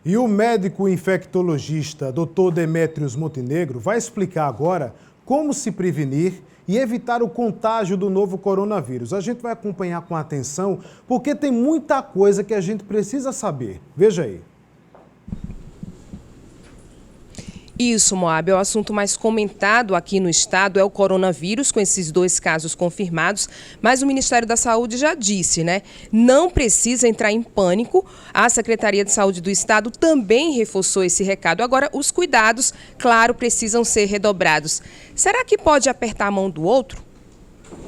E o médico infectologista Dr. Demétrios Montenegro vai explicar agora como se prevenir e evitar o contágio do novo coronavírus. A gente vai acompanhar com atenção porque tem muita coisa que a gente precisa saber. Veja aí. Isso, Moab, é o assunto mais comentado aqui no estado, é o coronavírus, com esses 2 casos confirmados, mas o Ministério da Saúde já disse, né? Não precisa entrar em pânico. A Secretaria de Saúde do Estado também reforçou esse recado. Agora, os cuidados, claro, precisam ser redobrados. Será que pode apertar a mão do outro?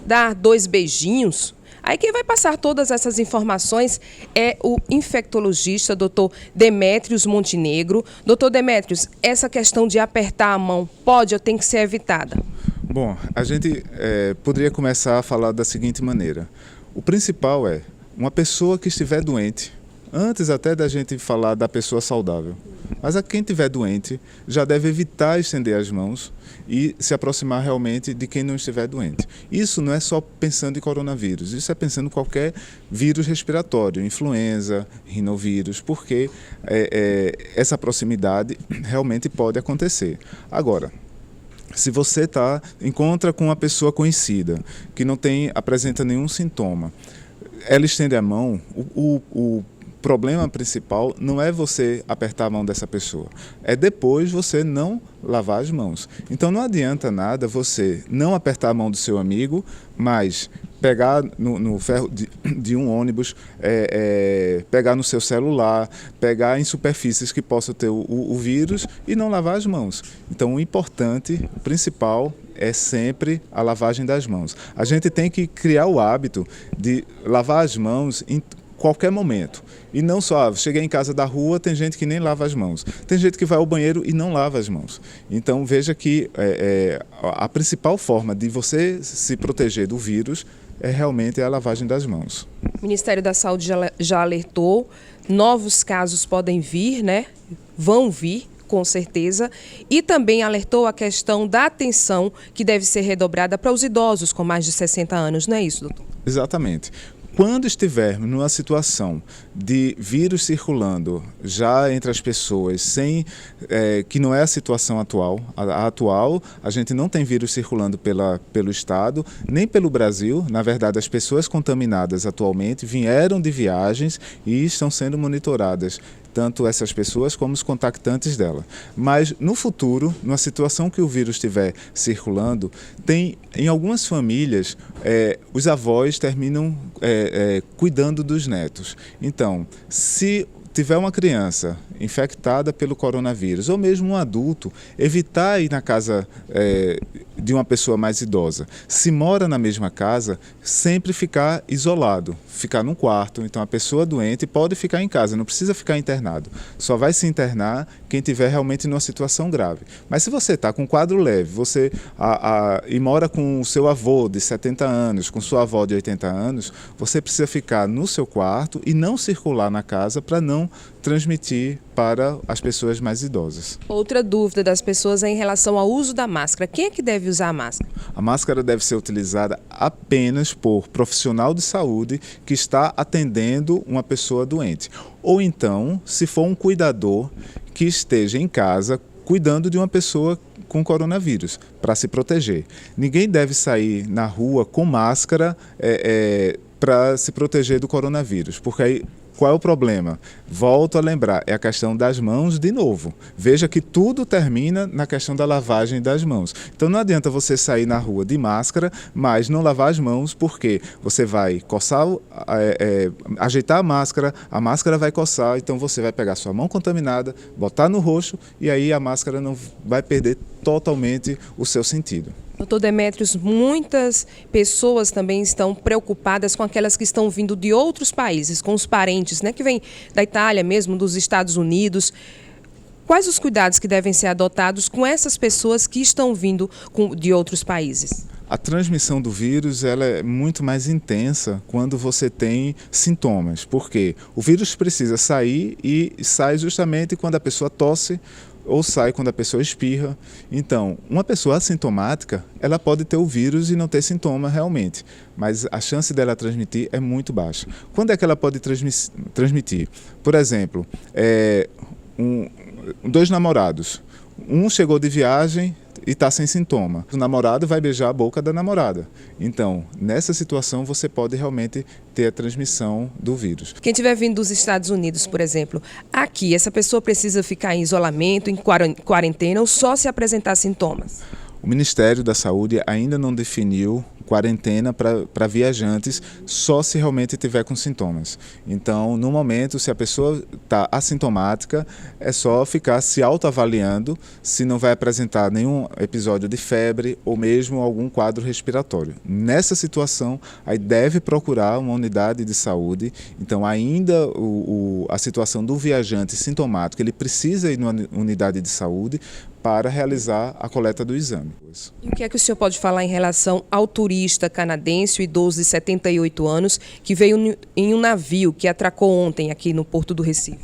Dar 2 beijinhos? Aí quem vai passar todas essas informações é o infectologista, Dr. Demétrios Montenegro. Dr. Demétrios, essa questão de apertar a mão pode ou tem que ser evitada? Bom, a gente poderia começar a falar da seguinte maneira. O principal é uma pessoa que estiver doente, antes até da gente falar da pessoa saudável, mas a quem estiver doente já deve evitar estender as mãos e se aproximar realmente de quem não estiver doente. Isso não é só pensando em coronavírus, isso é pensando em qualquer vírus respiratório, influenza, rinovírus, porque essa proximidade realmente pode acontecer. Agora, se você encontra com uma pessoa conhecida que não apresenta nenhum sintoma, ela estende a mão, o problema principal não é você apertar a mão dessa pessoa, é depois você não lavar as mãos. Então não adianta nada você não apertar a mão do seu amigo, mas pegar no ferro de um ônibus, pegar no seu celular, pegar em superfícies que possam ter o vírus e não lavar as mãos. Então o importante, o principal, é sempre a lavagem das mãos. A gente tem que criar o hábito de lavar as mãos em qualquer momento. E não só, cheguei em casa da rua, tem gente que nem lava as mãos. Tem gente que vai ao banheiro e não lava as mãos. Então veja que a principal forma de você se proteger do vírus é realmente a lavagem das mãos. O Ministério da Saúde já alertou, novos casos podem vir, né? Vão vir, com certeza, e também alertou a questão da atenção que deve ser redobrada para os idosos com mais de 60 anos, não é isso, doutor? Exatamente. Quando estivermos numa situação de vírus circulando já entre as pessoas, que não é a situação atual, a gente não tem vírus circulando pelo Estado, nem pelo Brasil. Na verdade, as pessoas contaminadas atualmente vieram de viagens e estão sendo monitoradas, tanto essas pessoas como os contactantes dela. Mas no futuro, numa situação que o vírus estiver circulando, em algumas famílias, os avós terminam cuidando dos netos. Então, se tiver uma criança infectada pelo coronavírus, ou mesmo um adulto, evitar ir na casa de uma pessoa mais idosa. Se mora na mesma casa, sempre ficar isolado, ficar num quarto. Então a pessoa doente pode ficar em casa, não precisa ficar internado. Só vai se internar quem estiver realmente numa situação grave. Mas se você está com um quadro leve, e mora com o seu avô de 70 anos, com sua avó de 80 anos, você precisa ficar no seu quarto e não circular na casa para não transmitir para as pessoas mais idosas. Outra dúvida das pessoas é em relação ao uso da máscara. Quem é que deve usar a máscara? A máscara deve ser utilizada apenas por profissional de saúde que está atendendo uma pessoa doente. Ou então, se for um cuidador que esteja em casa cuidando de uma pessoa com coronavírus, para se proteger. Ninguém deve sair na rua com máscara para se proteger do coronavírus, porque aí qual é o problema? Volto a lembrar, é a questão das mãos de novo. Veja que tudo termina na questão da lavagem das mãos. Então não adianta você sair na rua de máscara, mas não lavar as mãos, porque você vai coçar, ajeitar a máscara vai coçar, então você vai pegar sua mão contaminada, botar no rosto e aí a máscara não vai perder totalmente o seu sentido. Doutor Demétrios, muitas pessoas também estão preocupadas com aquelas que estão vindo de outros países, com os parentes, né, que vêm da Itália mesmo, dos Estados Unidos. Quais os cuidados que devem ser adotados com essas pessoas que estão vindo de outros países? A transmissão do vírus ela é muito mais intensa quando você tem sintomas, porque o vírus precisa sair e sai justamente quando a pessoa tosse ou sai quando a pessoa espirra. Então, uma pessoa assintomática, ela pode ter o vírus e não ter sintoma realmente, mas a chance dela transmitir é muito baixa. Quando é que ela pode transmitir? Por exemplo, dois namorados. Um chegou de viagem e está sem sintoma. O namorado vai beijar a boca da namorada. Então, nessa situação, você pode realmente ter a transmissão do vírus. Quem estiver vindo dos Estados Unidos, por exemplo, aqui, essa pessoa precisa ficar em isolamento, em quarentena ou só se apresentar sintomas? O Ministério da Saúde ainda não definiu quarentena para viajantes, só se realmente tiver com sintomas. Então, no momento, se a pessoa está assintomática, é só ficar se autoavaliando se não vai apresentar nenhum episódio de febre ou mesmo algum quadro respiratório. Nessa situação, aí deve procurar uma unidade de saúde. Então, ainda a situação do viajante sintomático, ele precisa ir numa unidade de saúde para realizar a coleta do exame. E o que é que o senhor pode falar em relação ao turista canadense, o idoso de 78 anos, que veio em um navio que atracou ontem aqui no Porto do Recife?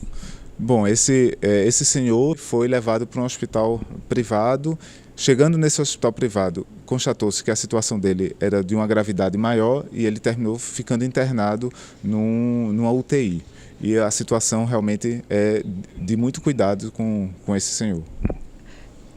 Bom, esse senhor foi levado para um hospital privado. Chegando nesse hospital privado, constatou-se que a situação dele era de uma gravidade maior e ele terminou ficando internado numa UTI. E a situação realmente é de muito cuidado com esse senhor.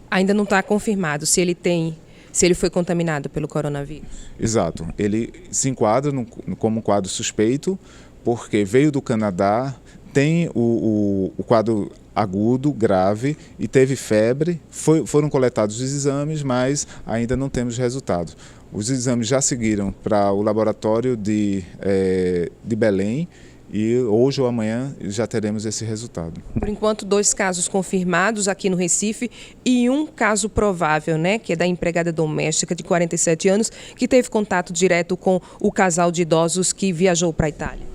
Ainda não está confirmado se ele foi contaminado pelo coronavírus. Exato. Ele se enquadra como um quadro suspeito, porque veio do Canadá, tem o quadro agudo, grave, e teve febre. Foram coletados os exames, mas ainda não temos resultados. Os exames já seguiram para o laboratório de Belém, e hoje ou amanhã já teremos esse resultado. Por enquanto, 2 casos confirmados aqui no Recife e um caso provável, né, que é da empregada doméstica de 47 anos, que teve contato direto com o casal de idosos que viajou para a Itália.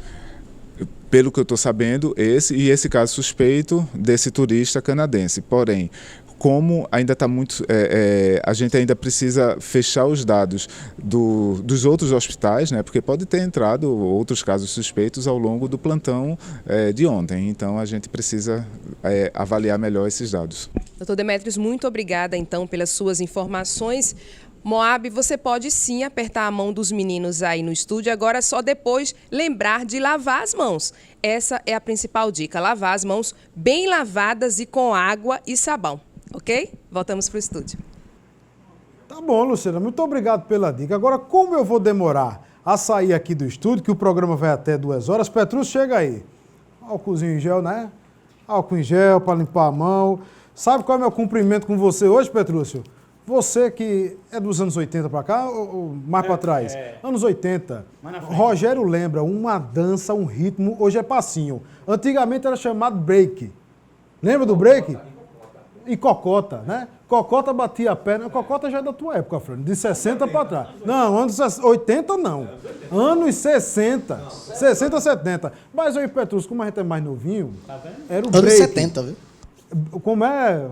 Pelo que eu estou sabendo, esse caso suspeito desse turista canadense. Porém, como ainda está muito, a gente ainda precisa fechar os dados dos outros hospitais, né? Porque pode ter entrado outros casos suspeitos ao longo do plantão de ontem. Então, a gente precisa avaliar melhor esses dados. Doutor Demetrios, muito obrigada, então, pelas suas informações. Moab, você pode sim apertar a mão dos meninos aí no estúdio, agora só depois lembrar de lavar as mãos. Essa é a principal dica, lavar as mãos bem lavadas e com água e sabão. Ok? Voltamos para o estúdio. Tá bom, Luciana. Muito obrigado pela dica. Agora, como eu vou demorar a sair aqui do estúdio, que o programa vai até 2 horas, Petrúcio, chega aí. Álcoolzinho em gel, né? Álcool em gel para limpar a mão. Sabe qual é o meu cumprimento com você hoje, Petrúcio? Você que é dos anos 80 para cá ou mais para trás? Anos 80. Rogério lembra, uma dança, um ritmo, hoje é passinho. Antigamente era chamado break. Lembra do break? E cocota, né? Cocota batia a perna. Cocota já é da tua época, Fran, de 60 para trás. Não, anos 80 não. Anos 60. 60, 70. Mas aí, Petrus, como a gente é mais novinho, era o break. Anos 70, viu? Como é,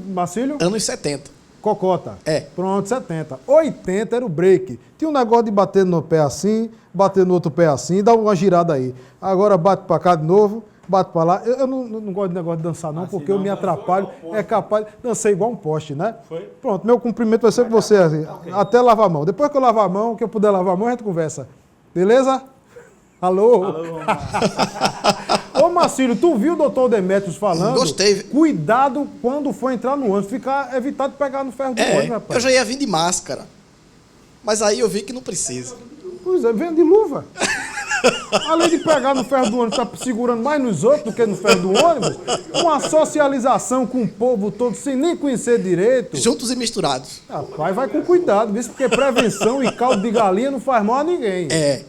Marcílio? Anos 70. Cocota. É. Pronto, 70. 80 era o break. Tinha um negócio de bater no pé assim, bater no outro pé assim, dar uma girada aí. Agora bate para cá de novo. Bato para lá. Eu não gosto de negócio de dançar, não, porque eu me atrapalho. É capaz de dançar igual um poste, né? Foi? Pronto, meu cumprimento vai ser com você, assim, até lavar a mão. Depois que eu lavar a mão, que eu puder lavar a mão, a gente conversa. Beleza? Alô? Alô. Ô, Marcílio, tu viu o doutor Demetrios falando? Gostei. Cuidado quando for entrar no ônibus, evitar de pegar no ferro do ônibus, rapaz. Eu já ia vir de máscara. Mas aí eu vi que não precisa. Pois é, vem de luva. Além de pegar no ferro do ônibus, tá segurando mais nos outros do que no ferro do ônibus, uma socialização com o povo todo, sem nem conhecer direito. Juntos e misturados. Rapaz, vai com cuidado, viu? Porque prevenção e caldo de galinha não faz mal a ninguém. É.